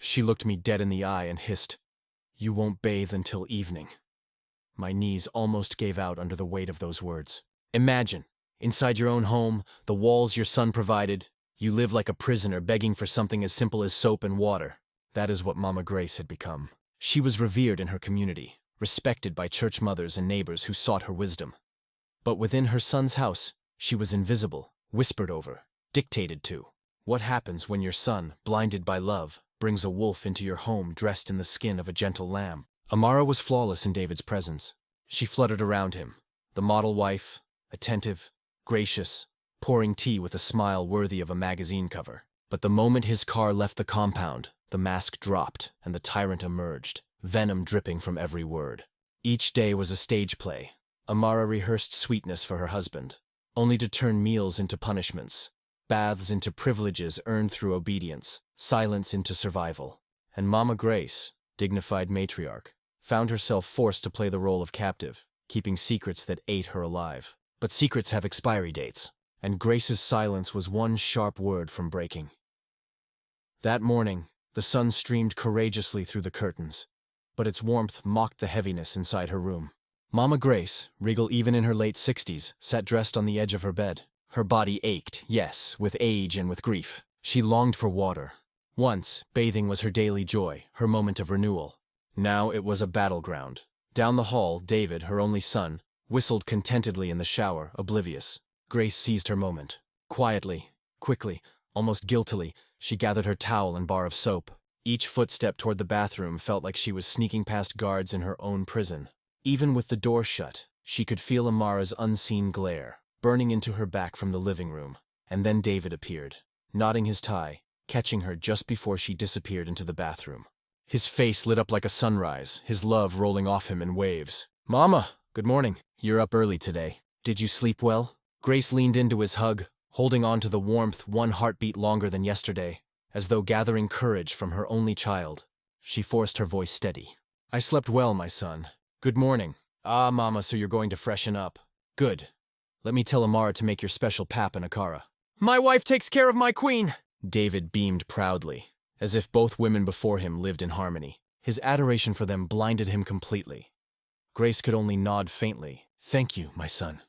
She looked me dead in the eye and hissed, "You won't bathe until evening." My knees almost gave out under the weight of those words. Imagine, inside your own home, the walls your son provided, you live like a prisoner begging for something as simple as soap and water. That is what Mama Grace had become. She was revered in her community, respected by church mothers and neighbors who sought her wisdom. But within her son's house, she was invisible, whispered over, dictated to. What happens when your son, blinded by love, brings a wolf into your home dressed in the skin of a gentle lamb? Amara was flawless in David's presence. She fluttered around him, the model wife, attentive, gracious, pouring tea with a smile worthy of a magazine cover. But the moment his car left the compound, the mask dropped and the tyrant emerged, venom dripping from every word. Each day was a stage play. Amara rehearsed sweetness for her husband, only to turn meals into punishments, baths into privileges earned through obedience, silence into survival. And Mama Grace, dignified matriarch, found herself forced to play the role of captive, keeping secrets that ate her alive. But secrets have expiry dates, and Grace's silence was one sharp word from breaking. That morning, the sun streamed courageously through the curtains, but its warmth mocked the heaviness inside her room. Mama Grace, regal even in her late 60s, sat dressed on the edge of her bed. Her body ached, yes, with age and with grief. She longed for water. Once, bathing was her daily joy, her moment of renewal. Now it was a battleground. Down the hall, David, her only son, whistled contentedly in the shower, oblivious. Grace seized her moment. Quietly, quickly, almost guiltily, she gathered her towel and bar of soap. Each footstep toward the bathroom felt like she was sneaking past guards in her own prison. Even with the door shut, she could feel Amara's unseen glare, burning into her back from the living room. And then David appeared, knotting his tie, catching her just before she disappeared into the bathroom. His face lit up like a sunrise, his love rolling off him in waves. "Mama, good morning. You're up early today. Did you sleep well?" Grace leaned into his hug, holding on to the warmth one heartbeat longer than yesterday, as though gathering courage from her only child. She forced her voice steady. "I slept well, my son. Good morning." "Ah, Mama, so you're going to freshen up. Good. Let me tell Amara to make your special pap and akara." "My wife takes care of my queen!" David beamed proudly, as if both women before him lived in harmony. His adoration for them blinded him completely. Grace could only nod faintly. "Thank you, my son."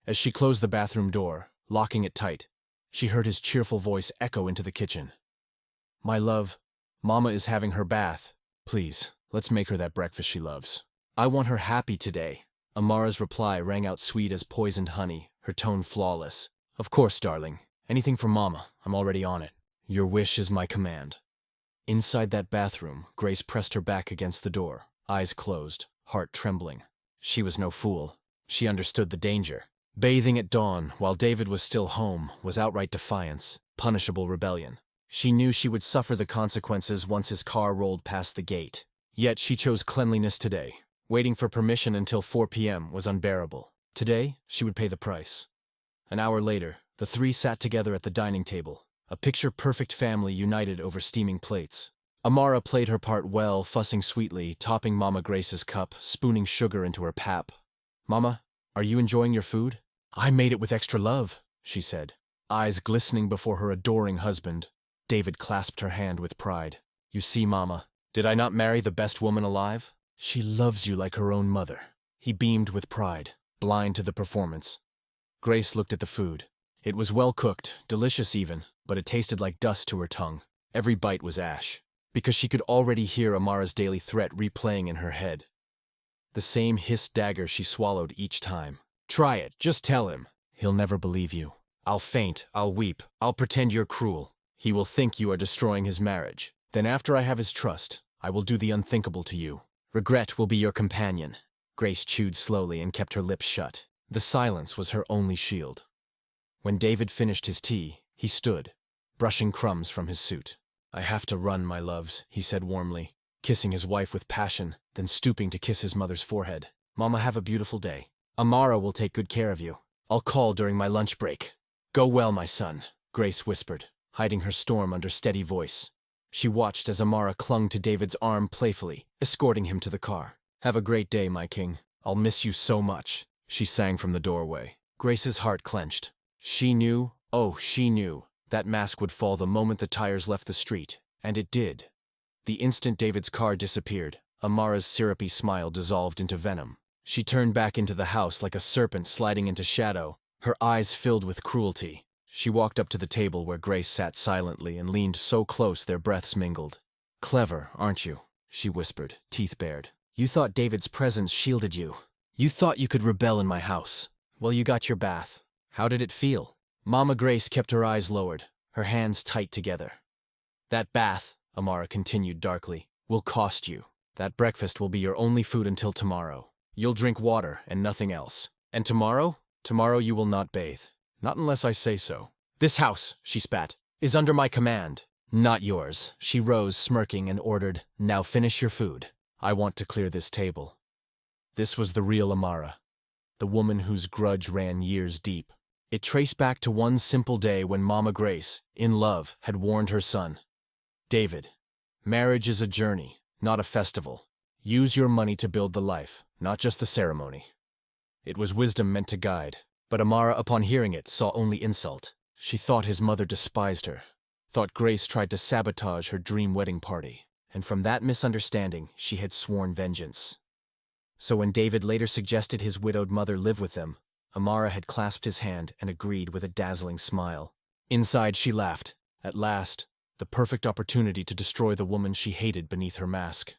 As she closed the bathroom door, locking it tight, she heard his cheerful voice echo into the kitchen. "My love, Mama is having her bath. Please, let's make her that breakfast she loves." "I want her happy today." Amara's reply rang out sweet as poisoned honey, her tone flawless. "Of course, darling. Anything for Mama. I'm already on it. Your wish is my command." Inside that bathroom, Grace pressed her back against the door, eyes closed, heart trembling. She was no fool. She understood the danger. Bathing at dawn, while David was still home, was outright defiance, punishable rebellion. She knew she would suffer the consequences once his car rolled past the gate. Yet she chose cleanliness today. Waiting for permission until 4 p.m. was unbearable. Today, she would pay the price. An hour later, the three sat together at the dining table, a picture-perfect family united over steaming plates. Amara played her part well, fussing sweetly, topping Mama Grace's cup, spooning sugar into her pap. "Mama, are you enjoying your food?" "I made it with extra love," she said, eyes glistening before her adoring husband. David clasped her hand with pride. "You see, Mama, did I not marry the best woman alive? She loves you like her own mother." He beamed with pride, blind to the performance. Grace looked at the food. It was well cooked, delicious even, but it tasted like dust to her tongue. Every bite was ash, because she could already hear Amara's daily threat replaying in her head. The same hissed dagger she swallowed each time. "Try it, just tell him." "He'll never believe you. I'll faint, I'll weep, I'll pretend you're cruel. He will think you are destroying his marriage. Then after I have his trust, I will do the unthinkable to you. Regret will be your companion." Grace chewed slowly and kept her lips shut. The silence was her only shield. When David finished his tea, he stood, brushing crumbs from his suit. "I have to run, my loves," he said warmly, kissing his wife with passion, then stooping to kiss his mother's forehead. "Mama, have a beautiful day. Amara will take good care of you. I'll call during my lunch break." "Go well, my son," Grace whispered, hiding her storm under steady voice. She watched as Amara clung to David's arm playfully, escorting him to the car. "Have a great day, my king. I'll miss you so much," she sang from the doorway. Grace's heart clenched. She knew, oh, she knew, that mask would fall the moment the tires left the street, and it did. The instant David's car disappeared, Amara's syrupy smile dissolved into venom. She turned back into the house like a serpent sliding into shadow, her eyes filled with cruelty. She walked up to the table where Grace sat silently and leaned so close their breaths mingled. "Clever, aren't you?" she whispered, teeth bared. "You thought David's presence shielded you. You thought you could rebel in my house. Well, you got your bath. How did it feel?" Mama Grace kept her eyes lowered, her hands tight together. "That bath," Amara continued darkly, "will cost you. That breakfast will be your only food until tomorrow. You'll drink water and nothing else. And tomorrow? Tomorrow you will not bathe. Not unless I say so. This house," she spat, "is under my command. Not yours." She rose, smirking, and ordered, "Now finish your food. I want to clear this table." This was the real Amara, the woman whose grudge ran years deep. It traced back to one simple day when Mama Grace, in love, had warned her son. "David, marriage is a journey, not a festival. Use your money to build the life, not just the ceremony." It was wisdom meant to guide, but Amara, upon hearing it, saw only insult. She thought his mother despised her, thought Grace tried to sabotage her dream wedding party, and from that misunderstanding she had sworn vengeance. So when David later suggested his widowed mother live with them, Amara had clasped his hand and agreed with a dazzling smile. Inside she laughed. At last, the perfect opportunity to destroy the woman she hated beneath her mask.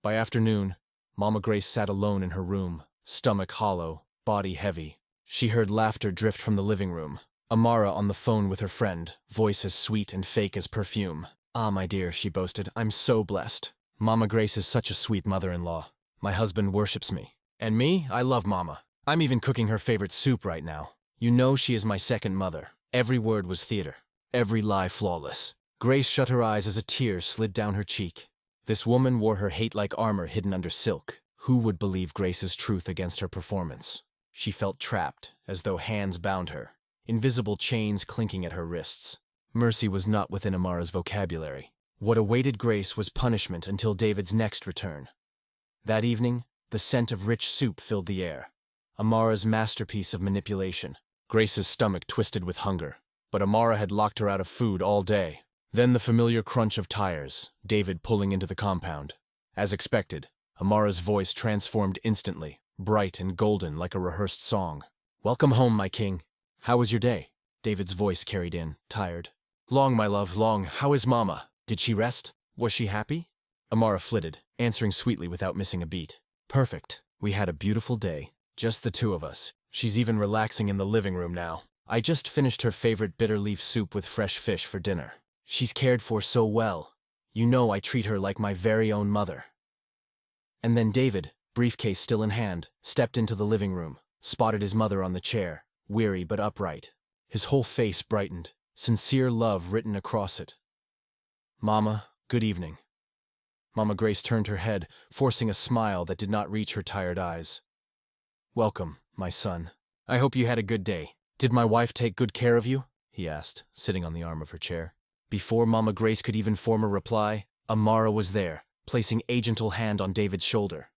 By afternoon, Mama Grace sat alone in her room, stomach hollow, body heavy. She heard laughter drift from the living room. Amara on the phone with her friend, voice as sweet and fake as perfume. "Ah, my dear," she boasted, "I'm so blessed. Mama Grace is such a sweet mother-in-law. My husband worships me. And me, I love Mama. I'm even cooking her favorite soup right now. You know she is my second mother." Every word was theater, every lie flawless. Grace shut her eyes as a tear slid down her cheek. This woman wore her hate like armor hidden under silk. Who would believe Grace's truth against her performance? She felt trapped, as though hands bound her, invisible chains clinking at her wrists. Mercy was not within Amara's vocabulary. What awaited Grace was punishment until David's next return. That evening, the scent of rich soup filled the air. Amara's masterpiece of manipulation. Grace's stomach twisted with hunger, but Amara had locked her out of food all day. Then the familiar crunch of tires, David pulling into the compound. As expected, Amara's voice transformed instantly, bright and golden like a rehearsed song. "Welcome home, my king. How was your day?" David's voice carried in, tired. "Long, my love, long. How is Mama? Did she rest? Was she happy?" Amara flitted, answering sweetly without missing a beat. "Perfect. We had a beautiful day. Just the two of us. She's even relaxing in the living room now. I just finished her favorite bitter leaf soup with fresh fish for dinner. She's cared for so well. You know I treat her like my very own mother." And then David, briefcase still in hand, stepped into the living room, spotted his mother on the chair, weary but upright. His whole face brightened, sincere love written across it. "Mama, good evening." Mama Grace turned her head, forcing a smile that did not reach her tired eyes. "Welcome, my son. I hope you had a good day. Did my wife take good care of you?" he asked, sitting on the arm of her chair. Before Mama Grace could even form a reply, Amara was there, placing a gentle hand on David's shoulder.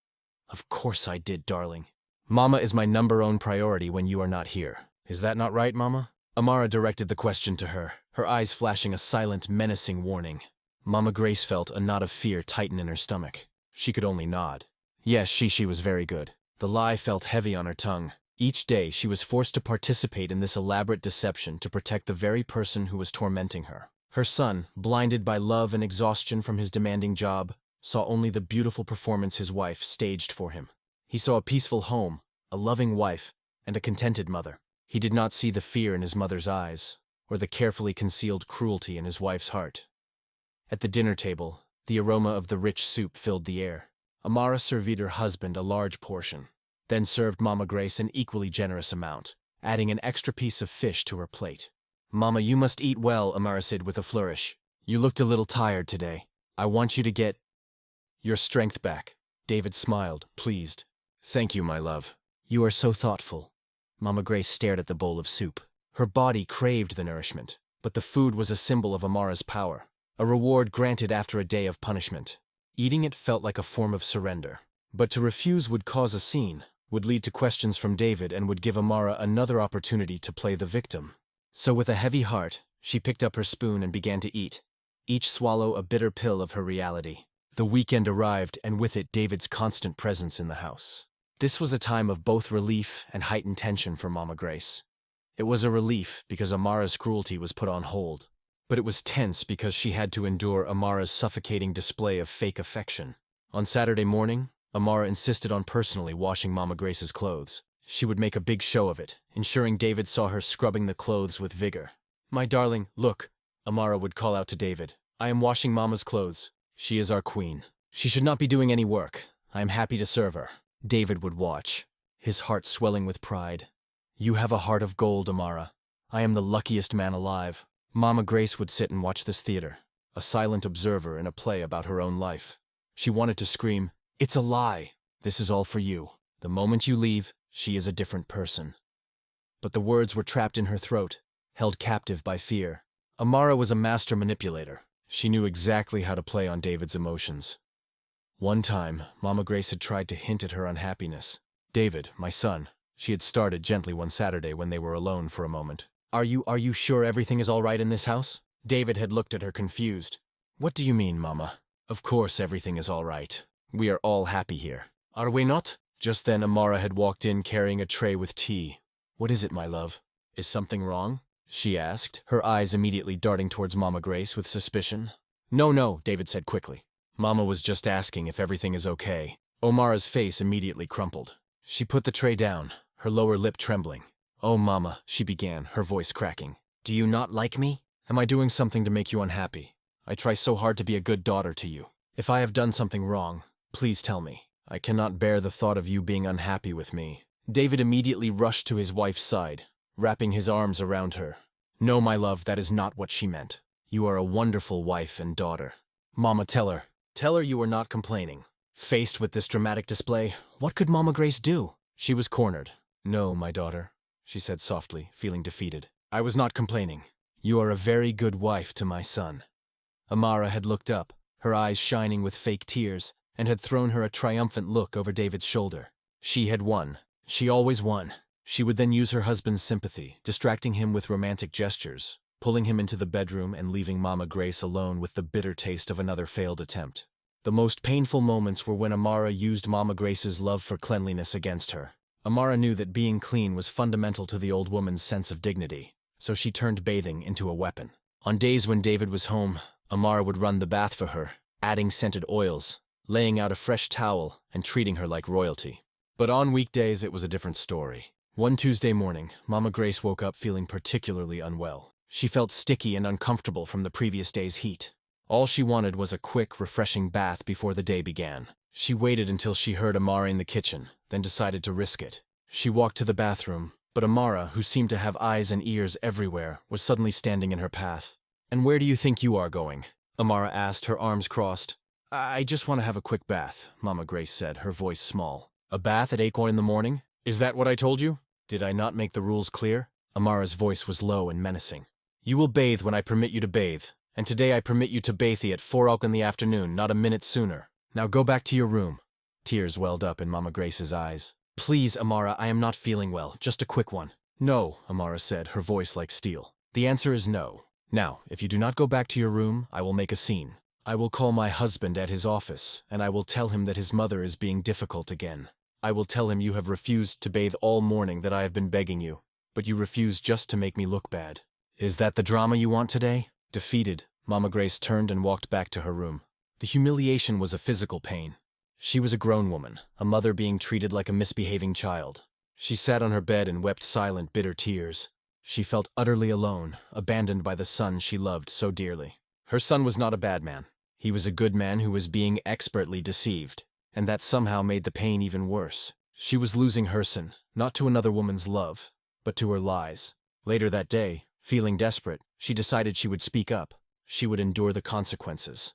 "Of course I did, darling. Mama is my #1 priority when you are not here. Is that not right, Mama?" Amara directed the question to her, her eyes flashing a silent, menacing warning. Mama Grace felt a knot of fear tighten in her stomach. She could only nod. Yes, she was very good. The lie felt heavy on her tongue. Each day she was forced to participate in this elaborate deception to protect the very person who was tormenting her. Her son, blinded by love and exhaustion from his demanding job, saw only the beautiful performance his wife staged for him. He saw a peaceful home, a loving wife, and a contented mother. He did not see the fear in his mother's eyes, or the carefully concealed cruelty in his wife's heart. At the dinner table, the aroma of the rich soup filled the air. Amara served her husband a large portion, then served Mama Grace an equally generous amount, adding an extra piece of fish to her plate. "Mama, you must eat well," Amara said with a flourish. "You looked a little tired today. I want you to get your strength back." David smiled, pleased. "Thank you, my love. You are so thoughtful." Mama Grace stared at the bowl of soup. Her body craved the nourishment, but the food was a symbol of Amara's power, a reward granted after a day of punishment. Eating it felt like a form of surrender. But to refuse would cause a scene, would lead to questions from David, and would give Amara another opportunity to play the victim. So with a heavy heart, she picked up her spoon and began to eat. each swallow a bitter pill of her reality. The weekend arrived, and with it David's constant presence in the house. This was a time of both relief and heightened tension for Mama Grace. It was a relief because Amara's cruelty was put on hold, but it was tense because she had to endure Amara's suffocating display of fake affection. On Saturday morning, Amara insisted on personally washing Mama Grace's clothes. She would make a big show of it, ensuring David saw her scrubbing the clothes with vigor. "My darling, look," Amara would call out to David. "I am washing Mama's clothes. She is our queen. She should not be doing any work. I am happy to serve her." David would watch, his heart swelling with pride. "You have a heart of gold, Amara. I am the luckiest man alive." Mama Grace would sit and watch this theater, a silent observer in a play about her own life. She wanted to scream, "It's a lie. This is all for you. The moment you leave, she is a different person." But the words were trapped in her throat, held captive by fear. Amara was a master manipulator. She knew exactly how to play on David's emotions. One time, Mama Grace had tried to hint at her unhappiness. "David, my son," she had started gently one Saturday when they were alone for a moment. Are you sure everything is all right in this house?" David had looked at her confused. "What do you mean, Mama? Of course everything is all right. We are all happy here. Are we not?" Just then Amara had walked in carrying a tray with tea. "What is it, my love? Is something wrong?" she asked, her eyes immediately darting towards Mama Grace with suspicion. No, David said quickly. "Mama was just asking if everything is okay." Amara's face immediately crumpled. She put the tray down, her lower lip trembling. "Oh, Mama," she began, her voice cracking. "Do you not like me? Am I doing something to make you unhappy? I try so hard to be a good daughter to you. If I have done something wrong, please tell me. I cannot bear the thought of you being unhappy with me." David immediately rushed to his wife's side, wrapping his arms around her. "No, my love, that is not what she meant. You are a wonderful wife and daughter. Mama, tell her you are not complaining." Faced with this dramatic display, what could Mama Grace do? She was cornered. "No, my daughter," she said softly, feeling defeated. "I was not complaining. You are a very good wife to my son." Amara had looked up, her eyes shining with fake tears, and had thrown her a triumphant look over David's shoulder. She had won. She always won. She would then use her husband's sympathy, distracting him with romantic gestures, pulling him into the bedroom and leaving Mama Grace alone with the bitter taste of another failed attempt. The most painful moments were when Amara used Mama Grace's love for cleanliness against her. Amara knew that being clean was fundamental to the old woman's sense of dignity, so she turned bathing into a weapon. On days when David was home, Amara would run the bath for her, adding scented oils, laying out a fresh towel, and treating her like royalty. But on weekdays it was a different story. One Tuesday morning, Mama Grace woke up feeling particularly unwell. She felt sticky and uncomfortable from the previous day's heat. All she wanted was a quick, refreshing bath before the day began. She waited until she heard Amara in the kitchen, then decided to risk it. She walked to the bathroom, but Amara, who seemed to have eyes and ears everywhere, was suddenly standing in her path. "And where do you think you are going?" Amara asked, her arms crossed. "I just want to have a quick bath," Mama Grace said, her voice small. "A bath at 8 in the morning? Is that what I told you? Did I not make the rules clear?" Amara's voice was low and menacing. "You will bathe when I permit you to bathe, and today I permit you to bathe at 4 in the afternoon, not a minute sooner. Now go back to your room." Tears welled up in Mama Grace's eyes. "Please, Amara, I am not feeling well. Just a quick one." "No," Amara said, her voice like steel. "The answer is no. Now, if you do not go back to your room, I will make a scene. I will call my husband at his office, and I will tell him that his mother is being difficult again. I will tell him you have refused to bathe all morning, that I have been begging you, but you refuse just to make me look bad. Is that the drama you want today?" Defeated, Mama Grace turned and walked back to her room. The humiliation was a physical pain. She was a grown woman, a mother being treated like a misbehaving child. She sat on her bed and wept silent, bitter tears. She felt utterly alone, abandoned by the son she loved so dearly. Her son was not a bad man. He was a good man who was being expertly deceived, and that somehow made the pain even worse. She was losing her son, not to another woman's love, but to her lies. Later that day, feeling desperate, she decided she would speak up. She would endure the consequences.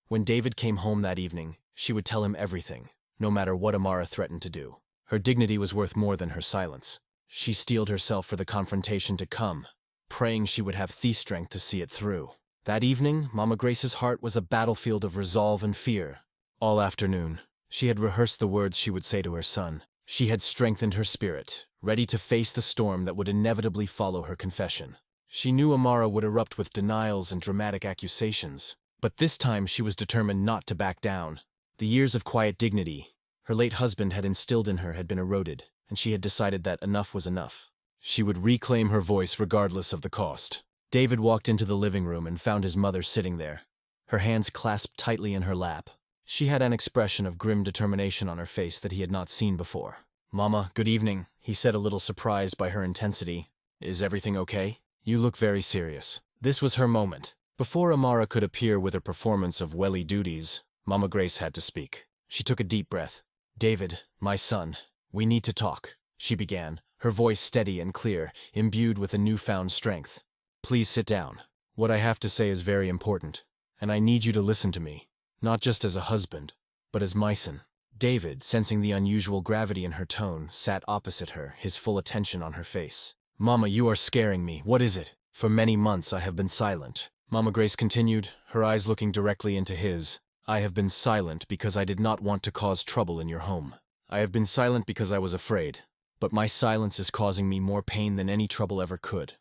When David came home that evening, she would tell him everything, no matter what Amara threatened to do. Her dignity was worth more than her silence. She steeled herself for the confrontation to come, praying she would have the strength to see it through. That evening, Mama Grace's heart was a battlefield of resolve and fear. All afternoon, she had rehearsed the words she would say to her son. She had strengthened her spirit, ready to face the storm that would inevitably follow her confession. She knew Amara would erupt with denials and dramatic accusations, but this time she was determined not to back down. The years of quiet dignity her late husband had instilled in her had been eroded, and she had decided that enough was enough. She would reclaim her voice regardless of the cost. David walked into the living room and found his mother sitting there, her hands clasped tightly in her lap. She had an expression of grim determination on her face that he had not seen before. "Mama, good evening," he said, a little surprised by her intensity. "Is everything okay? You look very serious." This was her moment. Before Amara could appear with her performance of welly duties, Mama Grace had to speak. She took a deep breath. "David, my son, we need to talk," she began, her voice steady and clear, imbued with a newfound strength. "Please sit down. What I have to say is very important, and I need you to listen to me, not just as a husband, but as my son." David, sensing the unusual gravity in her tone, sat opposite her, his full attention on her face. "Mama, you are scaring me. What is it?" "For many months I have been silent," Mama Grace continued, her eyes looking directly into his. "I have been silent because I did not want to cause trouble in your home. I have been silent because I was afraid, but my silence is causing me more pain than any trouble ever could.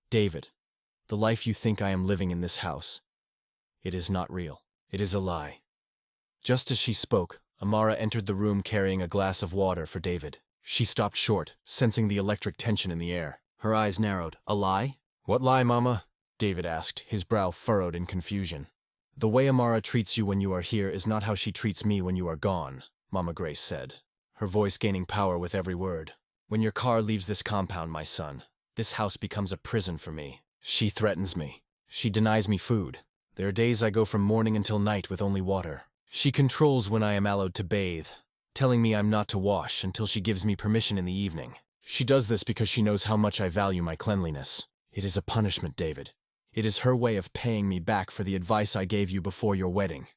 David, the life you think I am living in this house, it is not real. It is a lie." Just as she spoke, Amara entered the room carrying a glass of water for David. She stopped short, sensing the electric tension in the air. Her eyes narrowed. "A lie? What lie, Mama?" David asked, his brow furrowed in confusion. "The way Amara treats you when you are here is not how she treats me when you are gone," Mama Grace said, her voice gaining power with every word. "When your car leaves this compound, my son, this house becomes a prison for me. She threatens me. She denies me food. There are days I go from morning until night with only water. She controls when I am allowed to bathe, telling me I'm not to wash until she gives me permission in the evening. She does this because she knows how much I value my cleanliness. It is a punishment, David. It is her way of paying me back for the advice I gave you before your wedding."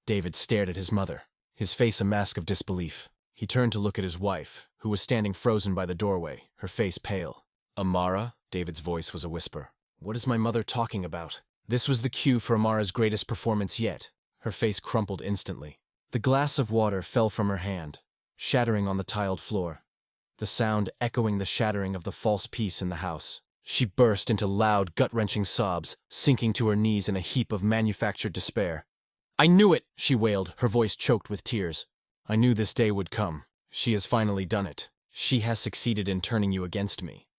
David stared at his mother, his face a mask of disbelief. He turned to look at his wife, who was standing frozen by the doorway, her face pale. "Amara?" David's voice was a whisper. "What is my mother talking about?" This was the cue for Amara's greatest performance yet. Her face crumpled instantly. The glass of water fell from her hand, shattering on the tiled floor, the sound echoing the shattering of the false peace in the house. She burst into loud, gut-wrenching sobs, sinking to her knees in a heap of manufactured despair. "I knew it!" she wailed, her voice choked with tears. "I knew this day would come. She has finally done it. She has succeeded in turning you against me.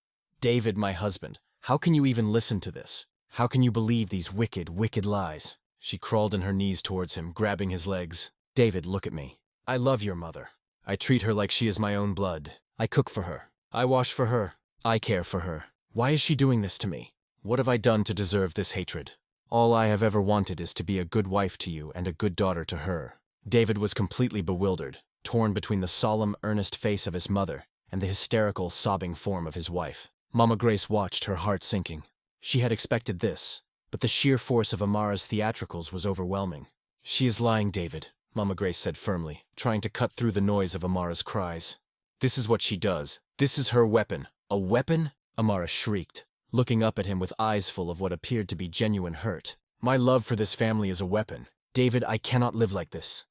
David, my husband, how can you even listen to this? How can you believe these wicked, wicked lies?" She crawled on her knees towards him, grabbing his legs. "David, look at me. I love your mother. I treat her like she is my own blood. I cook for her. I wash for her. I care for her. Why is she doing this to me? What have I done to deserve this hatred? All I have ever wanted is to be a good wife to you and a good daughter to her." David was completely bewildered, torn between the solemn, earnest face of his mother and the hysterical, sobbing form of his wife. Mama Grace watched, her heart sinking. She had expected this, but the sheer force of Amara's theatricals was overwhelming. "She is lying, David," Mama Grace said firmly, trying to cut through the noise of Amara's cries. "This is what she does. This is her weapon." "A weapon?" Amara shrieked, looking up at him with eyes full of what appeared to be genuine hurt. "My love for this family is a weapon. David, I cannot live like this.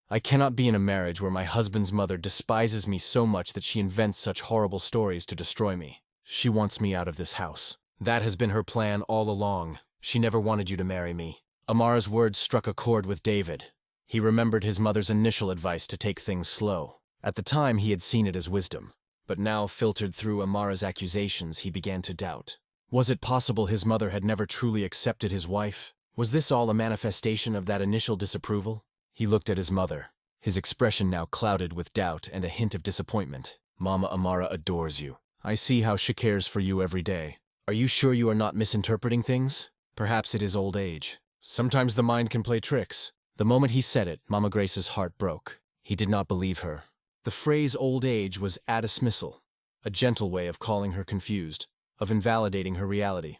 I cannot be in a marriage where my husband's mother despises me so much that she invents such horrible stories to destroy me. She wants me out of this house. That has been her plan all along. She never wanted you to marry me." Amara's words struck a chord with David. He remembered his mother's initial advice to take things slow. At the time, he had seen it as wisdom, but now, filtered through Amara's accusations, he began to doubt. Was it possible his mother had never truly accepted his wife? Was this all a manifestation of that initial disapproval? He looked at his mother, his expression now clouded with doubt and a hint of disappointment. "Mama Amara adores you. I see how she cares for you every day. Are you sure you are not misinterpreting things? Perhaps it is old age. Sometimes the mind can play tricks." The moment he said it, Mama Grace's heart broke. He did not believe her. The phrase old age was a dismissal, a gentle way of calling her confused, of invalidating her reality.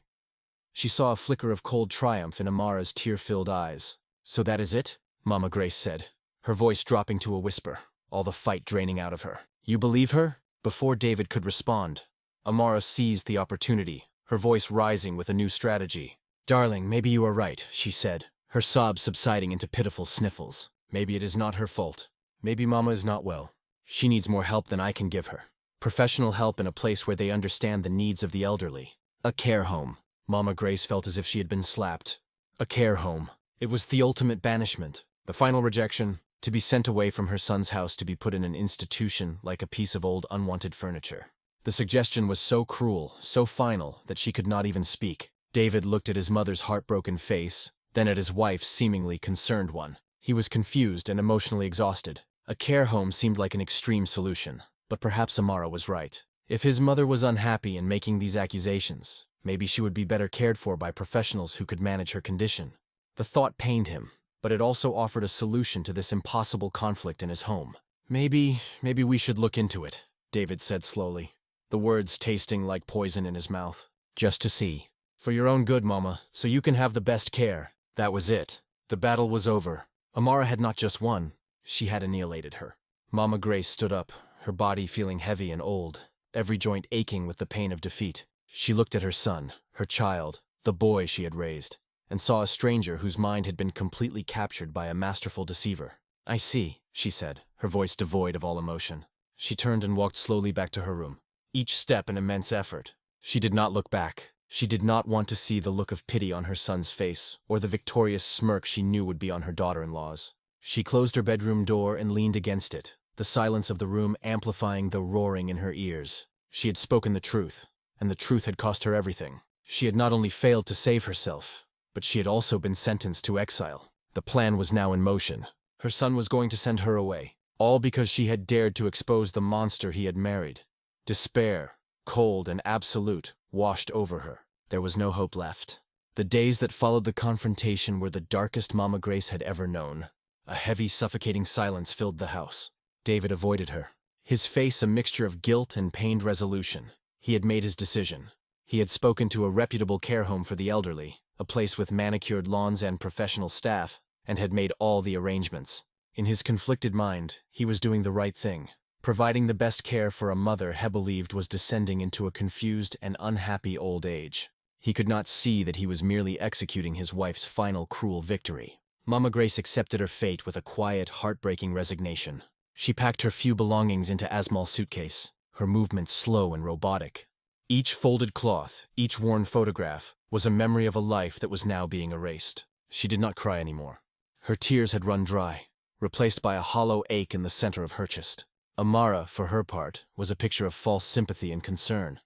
She saw a flicker of cold triumph in Amara's tear-filled eyes. "So that is it?" Mama Grace said, her voice dropping to a whisper, all the fight draining out of her. "You believe her?" Before David could respond, Amara seized the opportunity, her voice rising with a new strategy. "Darling, maybe you are right," she said, her sobs subsiding into pitiful sniffles. "Maybe it is not her fault. Maybe Mama is not well. She needs more help than I can give her. Professional help in a place where they understand the needs of the elderly. A care home. Mama Grace felt as if she had been slapped. A care home. It was the ultimate banishment. The final rejection, to be sent away from her son's house to be put in an institution like a piece of old unwanted furniture. The suggestion was so cruel, so final, that she could not even speak. David looked at his mother's heartbroken face, then at his wife's seemingly concerned one. He was confused and emotionally exhausted. A care home seemed like an extreme solution, but perhaps Amara was right. If his mother was unhappy in making these accusations, maybe she would be better cared for by professionals who could manage her condition. The thought pained him, but it also offered a solution to this impossible conflict in his home. Maybe we should look into it, David said slowly, the words tasting like poison in his mouth. Just to see. For your own good, Mama, so you can have the best care. That was it. The battle was over. Amara had not just won, she had annihilated her. Mama Grace stood up, her body feeling heavy and old, every joint aching with the pain of defeat. She looked at her son, her child, the boy she had raised, and saw a stranger whose mind had been completely captured by a masterful deceiver. I see, she said, her voice devoid of all emotion. She turned and walked slowly back to her room, each step an immense effort. She did not look back. She did not want to see the look of pity on her son's face, or the victorious smirk she knew would be on her daughter-in-law's. She closed her bedroom door and leaned against it, the silence of the room amplifying the roaring in her ears. She had spoken the truth, and the truth had cost her everything. She had not only failed to save herself, but she had also been sentenced to exile. The plan was now in motion. Her son was going to send her away, all because she had dared to expose the monster he had married. Despair, cold and absolute, washed over her. There was no hope left. The days that followed the confrontation were the darkest Mama Grace had ever known. A heavy, suffocating silence filled the house. David avoided her, his face a mixture of guilt and pained resolution. He had made his decision. He had spoken to a reputable care home for the elderly, a place with manicured lawns and professional staff, and had made all the arrangements. In his conflicted mind, he was doing the right thing. Providing the best care for a mother he believed was descending into a confused and unhappy old age. He could not see that he was merely executing his wife's final cruel victory. Mama Grace accepted her fate with a quiet, heartbreaking resignation. She packed her few belongings into Asmal's suitcase, her movements slow and robotic. Each folded cloth, each worn photograph, was a memory of a life that was now being erased. She did not cry anymore. Her tears had run dry, replaced by a hollow ache in the center of her chest. Amara, for her part, was a picture of false sympathy and concern.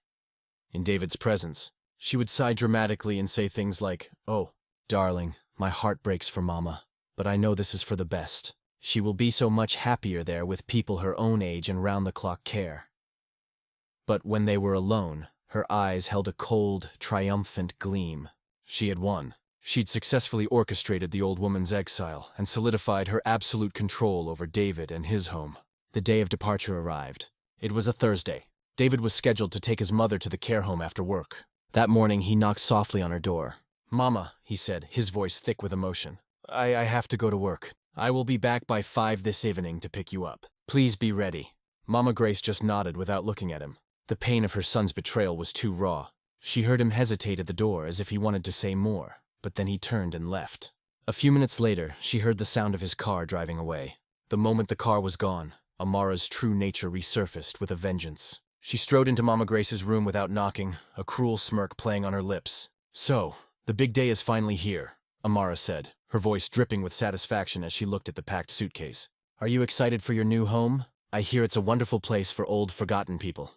In David's presence, she would sigh dramatically and say things like, "Oh, darling, my heart breaks for Mama, but I know this is for the best. She will be so much happier there with people her own age and round-the-clock care." But when they were alone, her eyes held a cold, triumphant gleam. She had won. She'd successfully orchestrated the old woman's exile and solidified her absolute control over David and his home. The day of departure arrived. It was a Thursday. David was scheduled to take his mother to the care home after work. That morning he knocked softly on her door. "Mama," he said, his voice thick with emotion. I have to go to work. I will be back by 5 this evening to pick you up. Please be ready." Mama Grace just nodded without looking at him. The pain of her son's betrayal was too raw. She heard him hesitate at the door as if he wanted to say more, but then he turned and left. A few minutes later, she heard the sound of his car driving away. The moment the car was gone, Amara's true nature resurfaced with a vengeance. She strode into Mama Grace's room without knocking, a cruel smirk playing on her lips. "So, the big day is finally here," Amara said, her voice dripping with satisfaction as she looked at the packed suitcase. "Are you excited for your new home? I hear it's a wonderful place for old, forgotten people."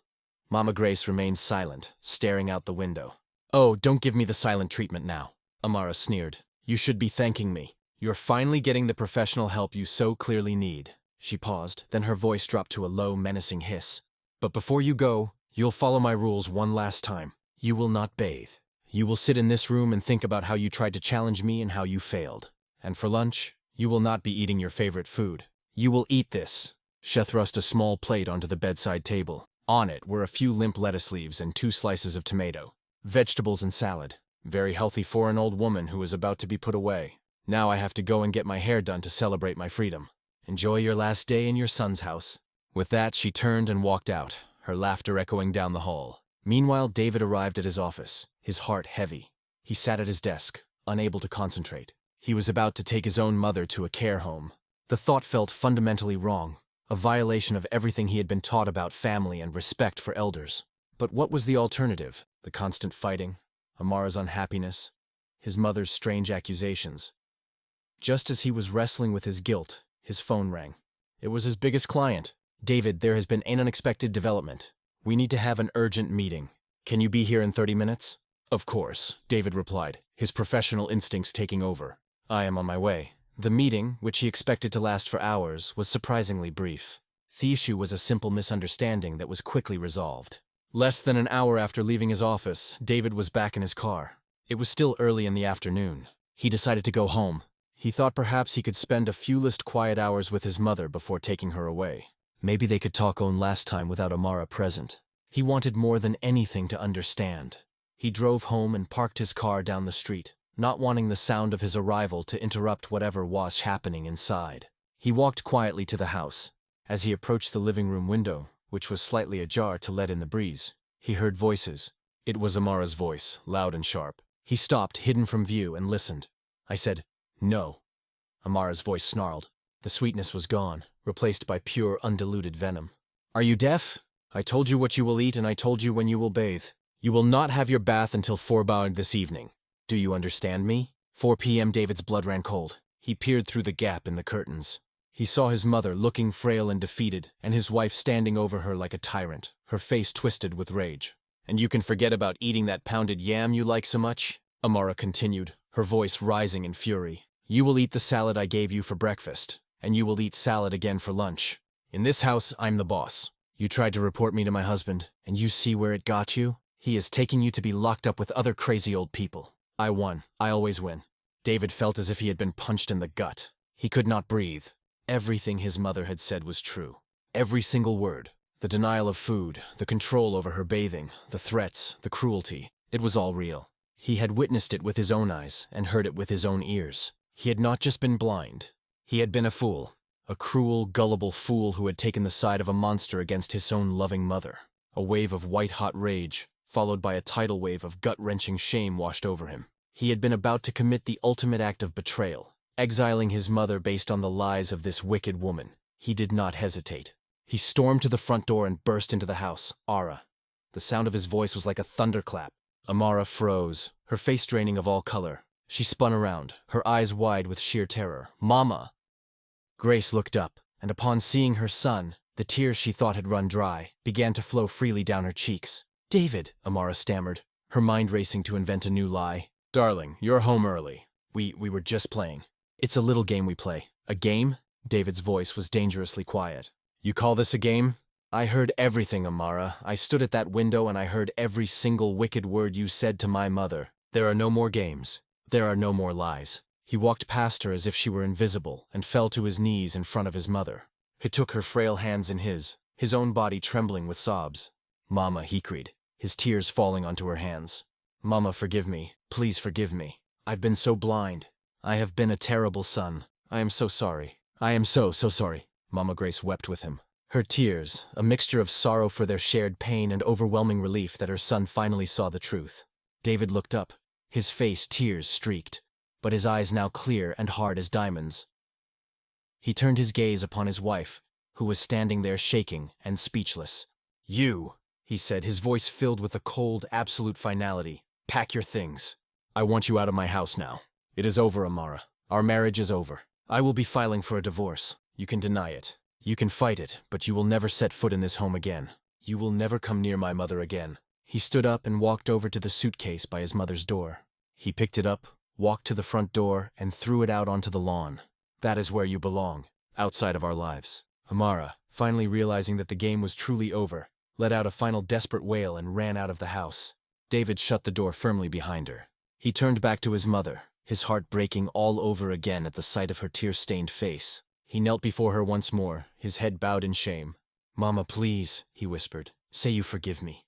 Mama Grace remained silent, staring out the window. "Oh, don't give me the silent treatment now," Amara sneered. "You should be thanking me. You're finally getting the professional help you so clearly need." She paused, then her voice dropped to a low, menacing hiss. "But before you go, you'll follow my rules one last time. You will not bathe. You will sit in this room and think about how you tried to challenge me and how you failed. And for lunch, you will not be eating your favorite food. You will eat this." She thrust a small plate onto the bedside table. On it were a few limp lettuce leaves and 2 slices of tomato. Vegetables and salad. Very healthy for an old woman who is about to be put away. Now I have to go and get my hair done to celebrate my freedom. Enjoy your last day in your son's house. With that, she turned and walked out, her laughter echoing down the hall. Meanwhile, David arrived at his office, his heart heavy. He sat at his desk, unable to concentrate. He was about to take his own mother to a care home. The thought felt fundamentally wrong. a violation of everything he had been taught about family and respect for elders. But what was the alternative? The constant fighting, Amara's unhappiness, his mother's strange accusations. Just as he was wrestling with his guilt, his phone rang. It was his biggest client. "David, there has been an unexpected development. We need to have an urgent meeting. Can you be here in 30 minutes? Of course, David replied, his professional instincts taking over. I am on my way. The meeting, which he expected to last for hours, was surprisingly brief. The issue was a simple misunderstanding that was quickly resolved. Less than an hour after leaving his office, David was back in his car. It was still early in the afternoon. He decided to go home. He thought perhaps he could spend a few last quiet hours with his mother before taking her away. Maybe they could talk on last time without Amara present. He wanted more than anything to understand. He drove home and parked his car down the street, not wanting the sound of his arrival to interrupt whatever was happening inside. He walked quietly to the house. As he approached the living room window, which was slightly ajar to let in the breeze, he heard voices. It was Amara's voice, loud and sharp. He stopped, hidden from view, and listened. "I said, no." Amara's voice snarled. The sweetness was gone, replaced by pure, undiluted venom. "Are you deaf? I told you what you will eat, and I told you when you will bathe. You will not have your bath until 4 this evening. Do you understand me?" 4 p.m. David's blood ran cold. He peered through the gap in the curtains. He saw his mother looking frail and defeated, and his wife standing over her like a tyrant, her face twisted with rage. "And you can forget about eating that pounded yam you like so much?" Amara continued, her voice rising in fury. "You will eat the salad I gave you for breakfast, and you will eat salad again for lunch. In this house, I'm the boss. You tried to report me to my husband, and you see where it got you? He is taking you to be locked up with other crazy old people. I won. I always win." David felt as if he had been punched in the gut. He could not breathe. Everything his mother had said was true. Every single word. The denial of food, the control over her bathing, the threats, the cruelty. It was all real. He had witnessed it with his own eyes and heard it with his own ears. He had not just been blind. He had been a fool. A cruel, gullible fool who had taken the side of a monster against his own loving mother. A wave of white-hot rage, followed by a tidal wave of gut-wrenching shame washed over him. He had been about to commit the ultimate act of betrayal, exiling his mother based on the lies of this wicked woman. He did not hesitate. He stormed to the front door and burst into the house. "Ara." The sound of his voice was like a thunderclap. Amara froze, her face draining of all color. She spun around, her eyes wide with sheer terror. "Mama!" Grace looked up, and upon seeing her son, the tears she thought had run dry began to flow freely down her cheeks. "David," Amara stammered, her mind racing to invent a new lie. "Darling, you're home early. We were just playing." "It's a little game we play." "A game?" David's voice was dangerously quiet. "You call this a game?" "I heard everything, Amara. I stood at that window and I heard every single wicked word you said to my mother. There are no more games. There are no more lies." He walked past her as if she were invisible and fell to his knees in front of his mother. He took her frail hands in his own body trembling with sobs. "Mama," he cried, his tears falling onto her hands. "Mama, forgive me. Please forgive me. I've been so blind. I have been a terrible son. I am so sorry. I am so sorry." Mama Grace wept with him. Her tears, a mixture of sorrow for their shared pain and overwhelming relief that her son finally saw the truth. David looked up, his face tears streaked, but his eyes now clear and hard as diamonds. He turned his gaze upon his wife, who was standing there shaking and speechless. "You," he said, his voice filled with a cold, absolute finality. "Pack your things. I want you out of my house now. It is over, Amara. Our marriage is over. I will be filing for a divorce. You can deny it. You can fight it, but you will never set foot in this home again. You will never come near my mother again." He stood up and walked over to the suitcase by his mother's door. He picked it up, walked to the front door, and threw it out onto the lawn. "That is where you belong, outside of our lives." Amara, finally realizing that the game was truly over, let out a final desperate wail and ran out of the house. David shut the door firmly behind her. He turned back to his mother, his heart breaking all over again at the sight of her tear-stained face. He knelt before her once more, his head bowed in shame. "Mama, please," he whispered, "say you forgive me."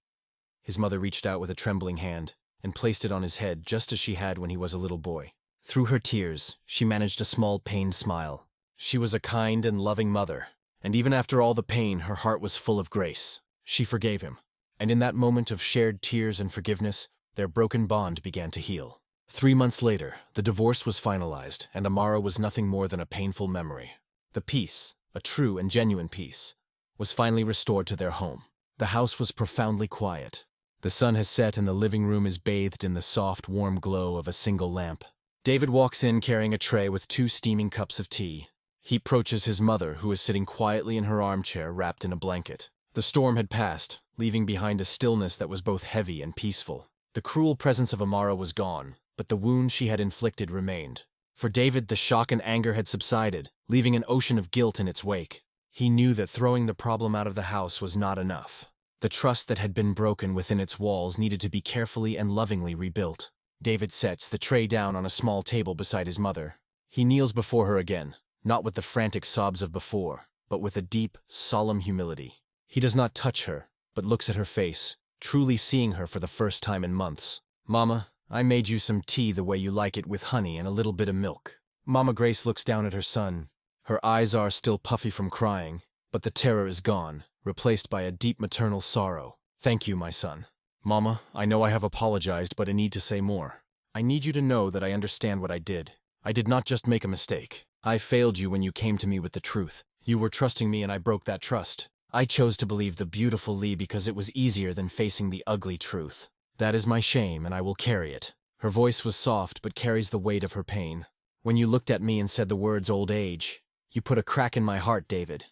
His mother reached out with a trembling hand and placed it on his head just as she had when he was a little boy. Through her tears, she managed a small pained smile. She was a kind and loving mother, and even after all the pain, her heart was full of grace. She forgave him, and in that moment of shared tears and forgiveness, their broken bond began to heal. 3 months later, the divorce was finalized, and Amara was nothing more than a painful memory. The peace, a true and genuine peace, was finally restored to their home. The house was profoundly quiet. The sun has set and the living room is bathed in the soft, warm glow of a single lamp. David walks in carrying a tray with 2 steaming cups of tea. He approaches his mother, who is sitting quietly in her armchair wrapped in a blanket. The storm had passed, leaving behind a stillness that was both heavy and peaceful. The cruel presence of Amara was gone, but the wound she had inflicted remained. For David, the shock and anger had subsided, leaving an ocean of guilt in its wake. He knew that throwing the problem out of the house was not enough. The trust that had been broken within its walls needed to be carefully and lovingly rebuilt. David sets the tray down on a small table beside his mother. He kneels before her again, not with the frantic sobs of before, but with a deep, solemn humility. He does not touch her, but looks at her face, truly seeing her for the first time in months. "Mama, I made you some tea the way you like it, with honey and a little bit of milk." Mama Grace looks down at her son. Her eyes are still puffy from crying, but the terror is gone, replaced by a deep maternal sorrow. "Thank you, my son." "Mama, I know I have apologized, but I need to say more. I need you to know that I understand what I did. I did not just make a mistake. I failed you when you came to me with the truth. You were trusting me and I broke that trust. I chose to believe the beautiful Lee because it was easier than facing the ugly truth. That is my shame, and I will carry it." Her voice was soft but carries the weight of her pain. "When you looked at me and said the words old age, you put a crack in my heart, David.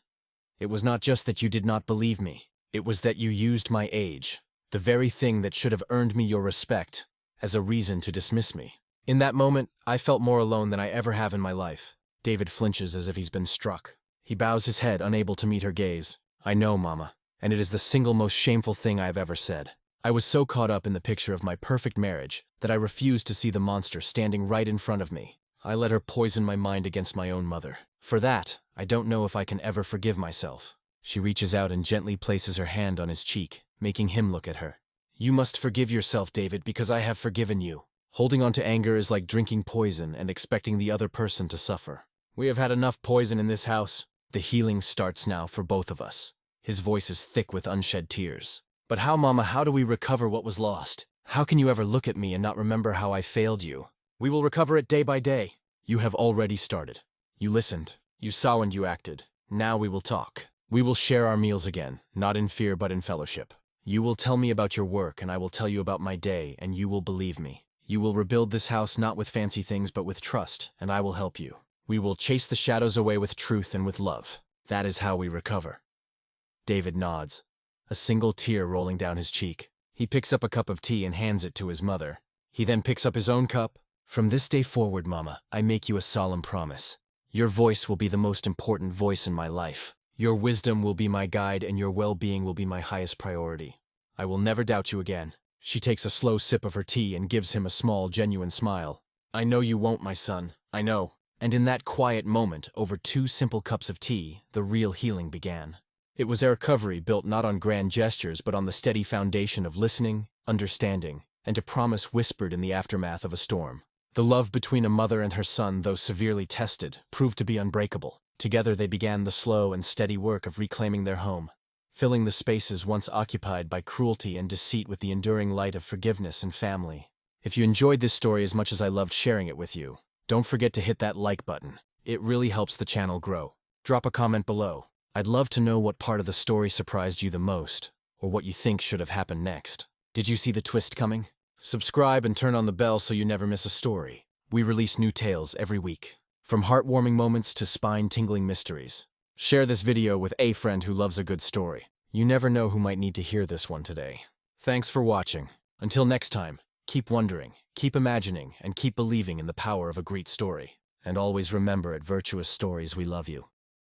It was not just that you did not believe me. It was that you used my age, the very thing that should have earned me your respect, as a reason to dismiss me." In that moment, I felt more alone than I ever have in my life. David flinches as if he's been struck. He bows his head, unable to meet her gaze. "I know, Mama, and it is the single most shameful thing I have ever said. I was so caught up in the picture of my perfect marriage that I refused to see the monster standing right in front of me. I let her poison my mind against my own mother. For that, I don't know if I can ever forgive myself." She reaches out and gently places her hand on his cheek, making him look at her. "You must forgive yourself, David, because I have forgiven you." Holding on to anger is like drinking poison and expecting the other person to suffer. "We have had enough poison in this house. The healing starts now for both of us." His voice is thick with unshed tears. "But how, Mama, how do we recover what was lost? How can you ever look at me and not remember how I failed you? We will recover it day by day." "You have already started. You listened. You saw and you acted. Now we will talk. We will share our meals again, not in fear but in fellowship. You will tell me about your work and I will tell you about my day, and you will believe me. You will rebuild this house not with fancy things but with trust, and I will help you. We will chase the shadows away with truth and with love. That is how we recover." David nods, a single tear rolling down his cheek. He picks up a cup of tea and hands it to his mother. He then picks up his own cup. "From this day forward, Mama, I make you a solemn promise. Your voice will be the most important voice in my life. Your wisdom will be my guide and your well-being will be my highest priority. I will never doubt you again." She takes a slow sip of her tea and gives him a small, genuine smile. "I know you won't, my son. I know." And in that quiet moment, over 2 simple cups of tea, the real healing began. It was a recovery built not on grand gestures but on the steady foundation of listening, understanding, and a promise whispered in the aftermath of a storm. The love between a mother and her son, though severely tested, proved to be unbreakable. Together they began the slow and steady work of reclaiming their home, filling the spaces once occupied by cruelty and deceit with the enduring light of forgiveness and family. If you enjoyed this story as much as I loved sharing it with you, don't forget to hit that like button. It really helps the channel grow. Drop a comment below. I'd love to know what part of the story surprised you the most, or what you think should have happened next. Did you see the twist coming? Subscribe and turn on the bell so you never miss a story. We release new tales every week, from heartwarming moments to spine-tingling mysteries. Share this video with a friend who loves a good story. You never know who might need to hear this one today. Thanks for watching. Until next time, keep wondering, keep imagining, and keep believing in the power of a great story. And always remember, at Virtuous Stories, we love you.